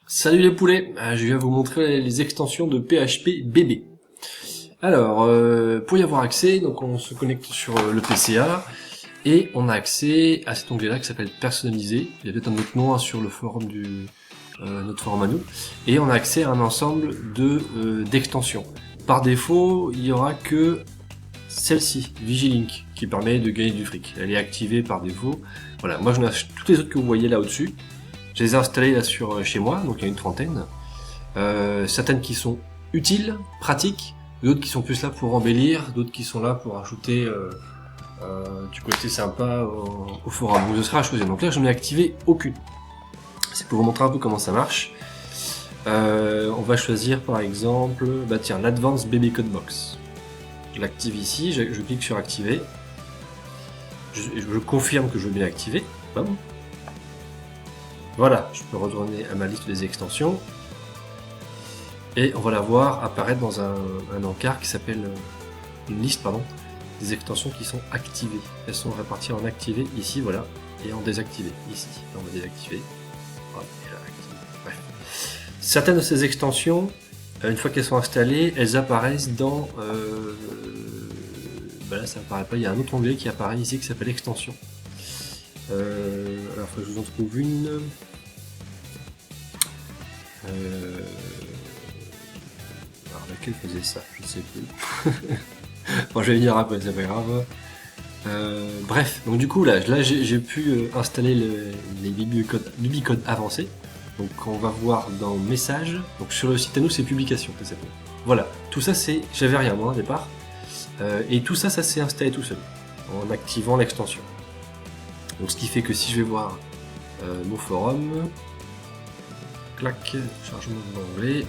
Salut les poulets, je viens vous montrer les extensions de PHP BB. Alors, pour y avoir accès, donc on se connecte sur le PCA et on a accès à cet onglet-là qui s'appelle personnaliser. Il y a peut-être un autre nom sur le forum notre forum à nous. Et on a accès à un ensemble d'extensions. Par défaut, il y aura que celle-ci, Vigilink, qui permet de gagner du fric. Elle est activée par défaut. Voilà, moi j'en ai toutes les autres que vous voyez là au-dessus. Je les ai installées là chez moi, donc il y a une trentaine. Certaines qui sont utiles, pratiques, d'autres qui sont plus là pour embellir, d'autres qui sont là pour ajouter du côté sympa au forum. Donc ce sera à choisir. Donc là, j'en ai activé aucune. C'est pour vous montrer un peu comment ça marche. On va choisir par exemple, l'Advanced BB Code Box. Je l'active ici, je clique sur activer. Je confirme que je veux bien l'activer. Bam. Voilà, je peux retourner à ma liste des extensions. Et on va la voir apparaître dans un encart qui s'appelle une liste des extensions qui sont activées. Elles sont réparties en activées ici, voilà, et en désactivées ici. Là, on va désactiver. Voilà, et là, activer. Bref. Certaines de ces extensions, une fois qu'elles sont installées, elles apparaissent dans... là, ça apparaît pas. Il y a un autre onglet qui apparaît ici qui s'appelle extension. Alors, faut que je vous en trouve une. Alors, laquelle faisait ça? Je ne sais plus. Bon, je vais venir après, c'est pas grave. Bref, donc du coup, là j'ai pu installer les biblicodes avancés. Donc, on va voir dans Messages. Donc, sur le site à nous, c'est Publications. Voilà, tout ça, j'avais rien moi au départ. Et tout ça, ça s'est installé tout seul en activant l'extension. Donc ce qui fait que si je vais voir mon forum, clac, chargement d'onglet,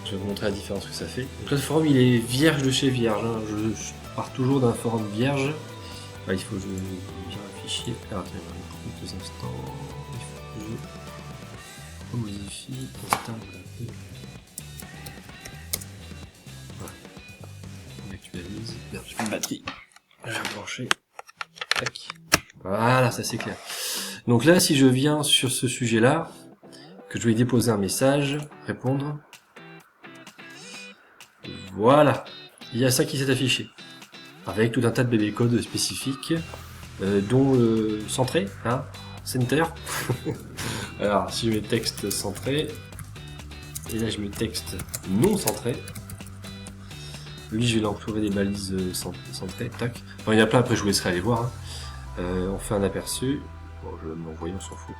je vais vous montrer la différence que ça fait. Donc là, le forum il est vierge de chez vierge, hein. Je pars toujours d'un forum vierge. Il faut que je vire un fichier. Alors attendez, deux instants, il faut que je modifie, installe un peu. Voilà. On actualise. Merde, j'ai plus de batterie. Je vais brancher. Tac. Voilà, ça c'est clair. Donc là, si je viens sur ce sujet-là, que je vais déposer un message, répondre, voilà, il y a ça qui s'est affiché, avec tout un tas de BB codes spécifiques, dont le centré, hein, center. Alors, si je mets texte centré, et là je mets texte non centré, lui je vais l'entourer des balises centrées, tac. Enfin, il y en a plein, après je vous laisserai aller voir, hein. On fait un aperçu. Bon, je vais m'envoyer, on s'en fout.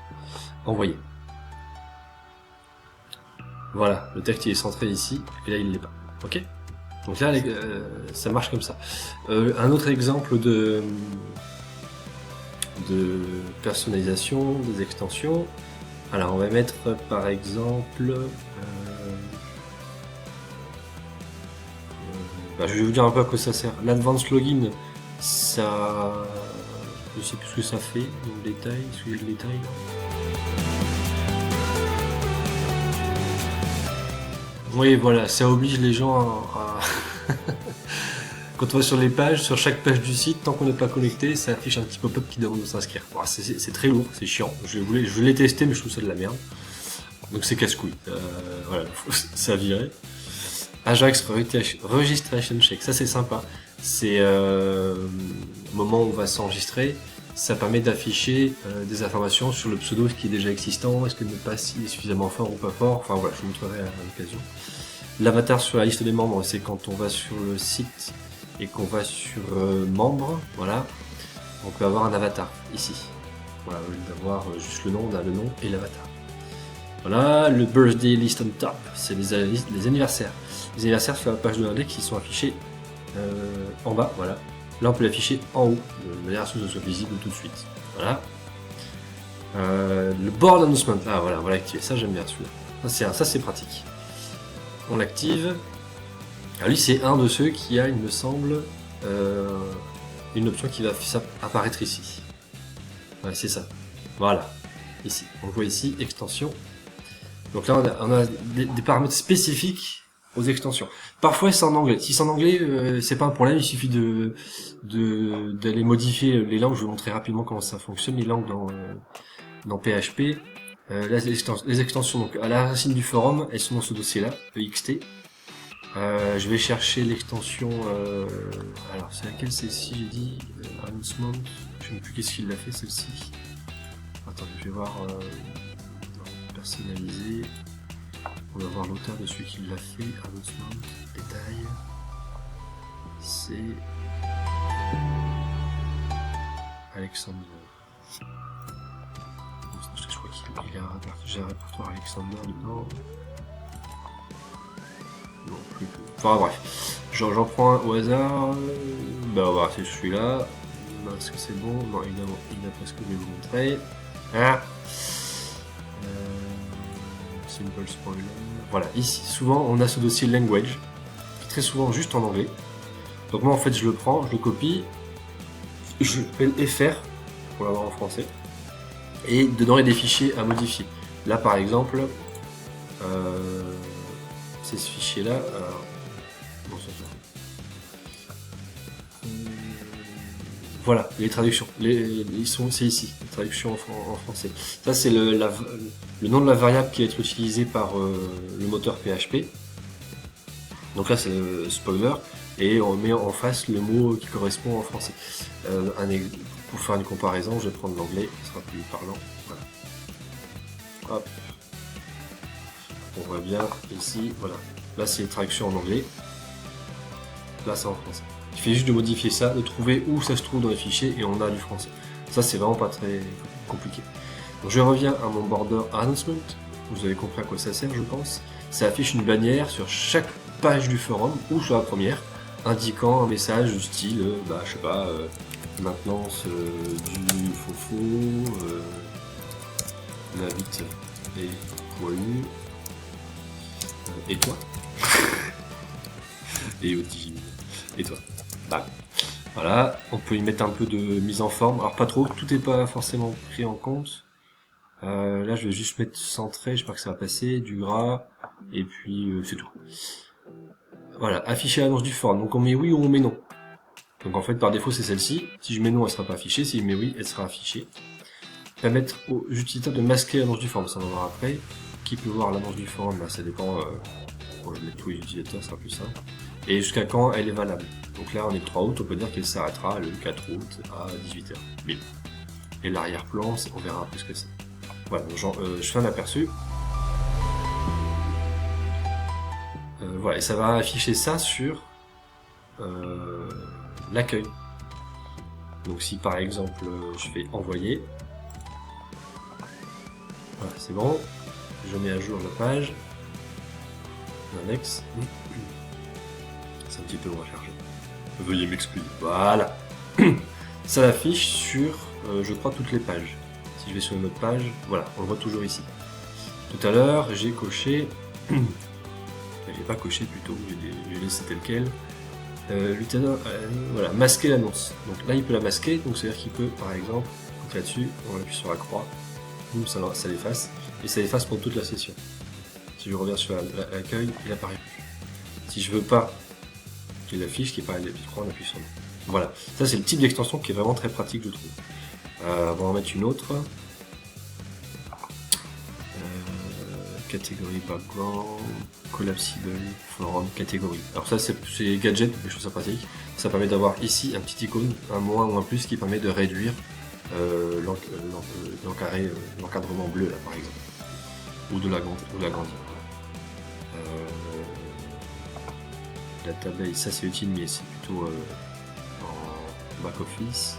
Envoyer. Voilà, le texte il est centré ici, et là il l'est pas. Ok. Donc là, ça marche comme ça. Un autre exemple de personnalisation des extensions. Alors on va mettre par exemple... je vais vous dire un peu à quoi ça sert. L'Advanced Login, ça... Je sais plus ce que ça fait, donc détail, suivez le détail. Oui, voilà, ça oblige les gens à... Quand on va sur les pages, sur chaque page du site, tant qu'on n'est pas connecté, ça affiche un petit pop-up qui demande de s'inscrire. Bon, c'est très lourd, c'est chiant. Je l'ai testé, mais je trouve ça de la merde. Donc c'est casse-couille. Voilà, ça a viré. Ajax Registration Check, ça c'est sympa. C'est au moment où on va s'enregistrer, ça permet d'afficher des informations sur le pseudo qui est déjà existant, est-ce que le mot de passe est suffisamment fort ou pas fort, enfin voilà, je vous montrerai à l'occasion. L'avatar sur la liste des membres, c'est quand on va sur le site et qu'on va sur membres, voilà, on peut avoir un avatar ici. Voilà, au lieu d'avoir juste le nom, on a le nom et l'avatar. Voilà, le birthday list on top, c'est les anniversaires. Les anniversaires sur la page de l'index qui sont affichés en bas, voilà. Là on peut l'afficher en haut, de manière à ce que ce soit visible tout de suite. Voilà. Le board announcement, ah voilà, on va l'activer, ça j'aime bien celui-là. Ça c'est pratique. On l'active. Alors lui c'est un de ceux qui a, il me semble, une option qui va apparaître ici. Ouais, c'est ça. Voilà. Ici. On voit ici, extension. Donc là on a des paramètres spécifiques aux extensions. Parfois c'est en anglais. Si c'est en anglais, c'est pas un problème, il suffit d'aller modifier les langues. Je vais vous montrer rapidement comment ça fonctionne, les langues dans PHP. Les extensions, donc à la racine du forum, elles sont dans ce dossier-là, EXT. Je vais chercher l'extension. Alors, c'est laquelle celle-ci? J'ai dit announcement. Je ne sais plus qu'est-ce qu'il l'a fait celle-ci. Attendez, je vais voir. Personnalisé. On va voir l'auteur de celui qui l'a fait. Announcement, détail. C'est Alexander. Je crois qu'il a un répertoire Alexander dedans. Non, plus. Enfin bref, j'en prends un au hasard. Bah c'est celui-là. Est-ce que c'est bon? Non, évidemment, il n'a pas ce que je vais vous montrer. Ah Simple spoiler. Voilà, ici, souvent on a ce dossier language, très souvent juste en anglais. Donc moi en fait je le prends, je le copie, je fais le FR pour l'avoir en français. Et dedans il y a des fichiers à modifier. Là par exemple, c'est ce fichier là. Bon, voilà, les traductions. C'est ici, les traductions en français. Ça c'est le nom de la variable qui va être utilisée par le moteur PHP. Donc là c'est le spoiler. Et on met en face le mot qui correspond en français. Pour faire une comparaison, je vais prendre l'anglais, ce sera plus parlant. Voilà. Hop. On voit bien ici, voilà. Là c'est les traductions en anglais. Là c'est en français. Il suffit juste de modifier ça, de trouver où ça se trouve dans les fichiers et on a du français. Ça c'est vraiment pas très compliqué. Donc je reviens à mon border announcement. Vous avez compris à quoi ça sert, je pense. Ça affiche une bannière sur chaque page du forum ou sur la première, indiquant un message du style, je sais pas, maintenance du fofo, la vite et poilu, et toi et aussi, et toi. Bah, voilà, on peut y mettre un peu de mise en forme, alors pas trop, tout n'est pas forcément pris en compte. Là je vais juste mettre centré, j'espère que ça va passer, du gras, et puis c'est tout. Voilà, afficher l'annonce du forum. Donc on met oui ou on met non. Donc en fait par défaut c'est celle-ci. Si je mets non, elle sera pas affichée. Si je mets oui, elle sera affichée. Permettre aux utilisateurs de masquer l'annonce du forum. Ça on va voir après. Qui peut voir l'annonce du forum? Là, ça dépend. Bon, je vais mettre tous les utilisateurs, ça sera plus simple. Et jusqu'à quand elle est valable. Donc là on est le 3 août, on peut dire qu'elle s'arrêtera le 4 août à 18h. Bim. Et l'arrière-plan, on verra un peu ce que c'est. Voilà, donc, je fais un aperçu. Voilà, et ça va afficher ça sur l'accueil. Donc si par exemple je fais envoyer, voilà, c'est bon, je mets à jour la page, l'index, c'est un petit peu rechargé. Veuillez m'excuser. Voilà, ça affiche sur, je crois, toutes les pages. Si je vais sur une autre page, voilà, on le voit toujours ici. Tout à l'heure, j'ai coché. J'ai pas coché plutôt, j'ai laissé tel quel. L'utilisateur, voilà, masquer l'annonce. Donc là il peut la masquer, donc c'est à dire qu'il peut par exemple cliquer là-dessus, on appuie sur la croix, boum, ça l'efface, et ça efface pour toute la session. Si je reviens sur l'accueil, il apparaît plus. Si je veux pas qu'il affiche, qu'il apparaît la petite croix, on appuie sur non. Voilà, ça c'est le type d'extension qui est vraiment très pratique je trouve. On va en mettre une autre. Catégorie background, collapsible, forum, catégorie. Alors ça c'est gadget, mais je trouve ça pratique. Ça permet d'avoir ici un petit icône, un moins ou un plus qui permet de réduire l'encadrement bleu là par exemple. Ou de l'agrandir. Database, ça c'est utile mais c'est plutôt en back office.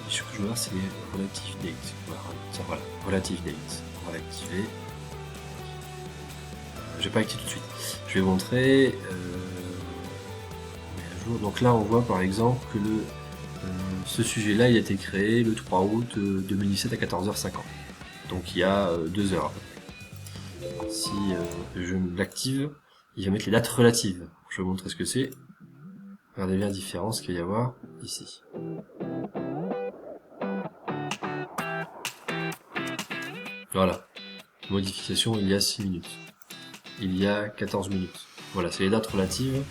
Ce que je veux voir c'est les relative date. Voilà, relative date. On va l'activer. Je vais pas activer tout de suite. Je vais vous montrer. À jour. Donc là on voit par exemple que ce sujet là il a été créé le 3 août 2017 à 14h50. Donc il y a 2 heures. Si je l'active, il va mettre les dates relatives. Je vais vous montrer ce que c'est. Regardez bien la différence qu'il va y avoir ici. Voilà, modification il y a 6 minutes, il y a 14 minutes. Voilà, c'est les dates relatives.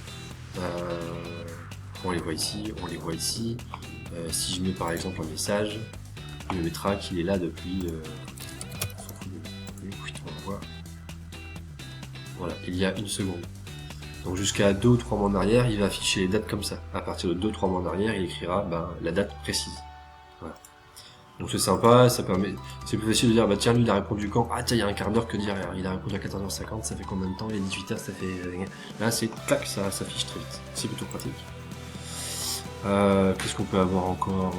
On les voit ici, on les voit ici. Si je mets par exemple un message, il me mettra qu'il est là depuis... on va voir. Voilà, il y a 1 seconde. Donc jusqu'à 2 ou 3 mois en arrière, il va afficher les dates comme ça. À partir de 2-3 mois en arrière, il écrira la date précise. Voilà. Donc c'est sympa, ça permet. C'est plus facile de dire bah tiens lui il a répondu quand? Ah tiens il y a un quart d'heure que dire, il a répondu à 14h50, ça fait combien de temps? Il est 18h, ça fait. Là c'est clac, ça s'affiche très vite. C'est plutôt pratique. Qu'est-ce qu'on peut avoir encore?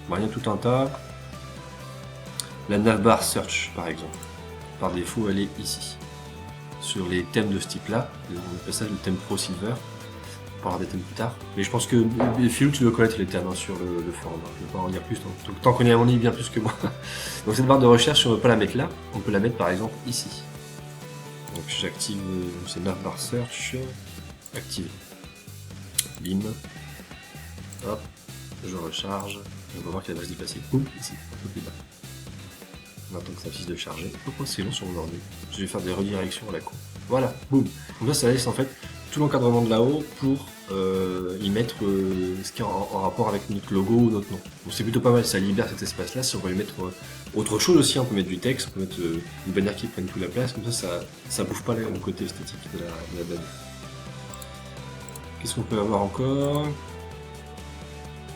Bah, il y a tout un tas. La navbar search par exemple. Par défaut elle est ici. Sur les thèmes de ce type là, on appelle ça le thème Pro Silver. On parlera des thèmes plus tard. Mais je pense que Philou, tu dois connaître les thèmes sur le forum. Je ne vais pas en dire plus, tant qu'on est à mon avis bien plus que moi. Donc cette barre de recherche, on ne veut pas la mettre là, on peut la mettre par exemple ici. Donc j'active, c'est navbar search, activé. Bim. Hop, je recharge. On va voir qu'elle va se déplacer. Boum, ici, un peu plus bas. On attend que ça finisse de charger. Pourquoi c'est long sur mon ordi? Je vais faire des redirections à la con. Voilà, boum. Donc là, ça laisse en fait tout l'encadrement de là-haut pour y mettre ce qui est en rapport avec notre logo ou notre nom. Donc c'est plutôt pas mal, ça libère cet espace-là. Si on veut y mettre autre chose aussi, on peut mettre du texte, on peut mettre une bannière qui prenne toute la place, comme ça bouffe pas le côté esthétique de la bannière. Qu'est-ce qu'on peut avoir encore?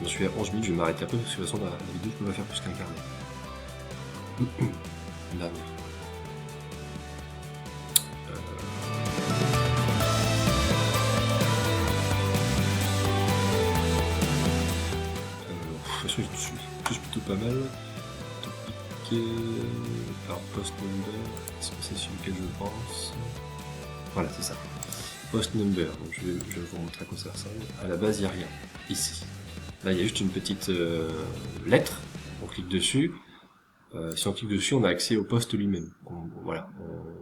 Je suis à 11 minutes, je vais m'arrêter un peu parce que de toute façon la vidéo je peux pas faire plus qu'un quart d'heure. Là, de toute façon, je touche plutôt pas mal. Topic, alors post number, est-ce que c'est celui lequel je pense? Voilà, c'est ça. Post number, donc je vais vous montrer à quoi ça ressemble. À la base, il n'y a rien. Ici. Là, il y a juste une petite lettre. On clique dessus. Si on clique dessus, on a accès au poste lui-même. Voilà,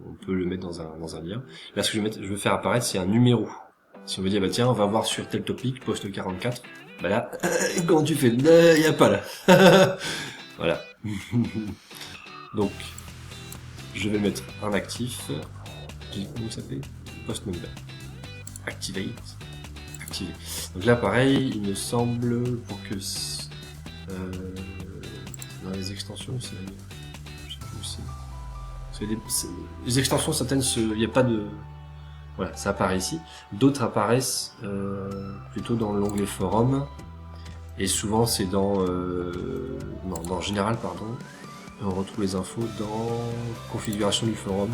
on peut le mettre dans un lien. Là, ce que je veux faire apparaître, c'est un numéro. Si on veut dire, bah tiens, on va voir sur tel topic, poste 44. Bah là, comment tu fais? Il n'y a pas là. Voilà. Donc, je vais mettre un actif. Comment ça s'appelle? Post number. Activate. Activer. Donc là, pareil, il me semble, pour que... dans les extensions, c'est... Je sais plus où c'est. Les extensions, certaines, il n'y a pas de... Voilà, ça apparaît ici. D'autres apparaissent plutôt dans l'onglet forum. Et souvent, c'est dans général, pardon. On retrouve les infos dans configuration du forum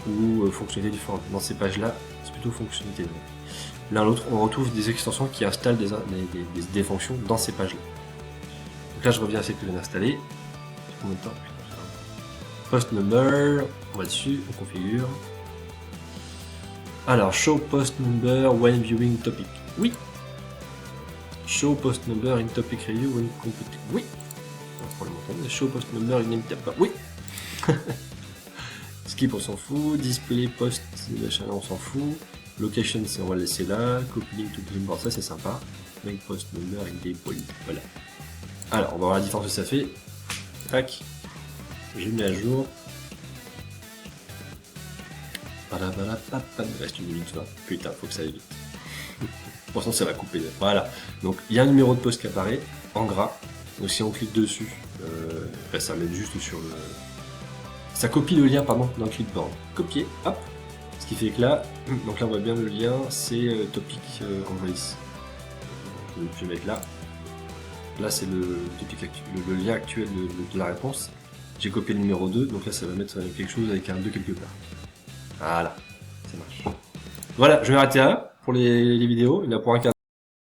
ou fonctionnalité du forum. Dans ces pages-là, c'est plutôt fonctionnalité. L'un l'autre, on retrouve des extensions qui installent des fonctions dans ces pages-là. Donc là, je reviens à celle que je viens d'installer. Combien de temps? Post number, on va dessus, on configure. Alors, show post number when viewing topic. Oui. Show post number in topic review when completed. Oui. Show post number in topic. Oui. Skip, on s'en fout. Display post, machin, on s'en fout. Location, on va le laisser là. Copy link to Clipboard, ça c'est sympa. Make post number in deploy. Voilà. Alors, on va voir la différence que ça fait. Tac. Je mets à jour. Il reste 1 minute, tu vois. Putain, faut que ça aille vite. Pour l'instant, ça va couper. Voilà. Donc, il y a un numéro de poste qui apparaît en gras. Donc, si on clique dessus, ça met juste sur le. Ça copie le lien, pardon, dans le clipboard. Copier, hop. Ce qui fait que là, donc là, on voit bien le lien, c'est topic en voice. Je vais mettre là. Là, c'est le lien actuel de la réponse. J'ai copié le numéro 2, donc là, ça va mettre quelque chose avec un 2 quelque part. Voilà, ça marche. Voilà, je vais arrêter là pour les vidéos. Il y en a pour un quart.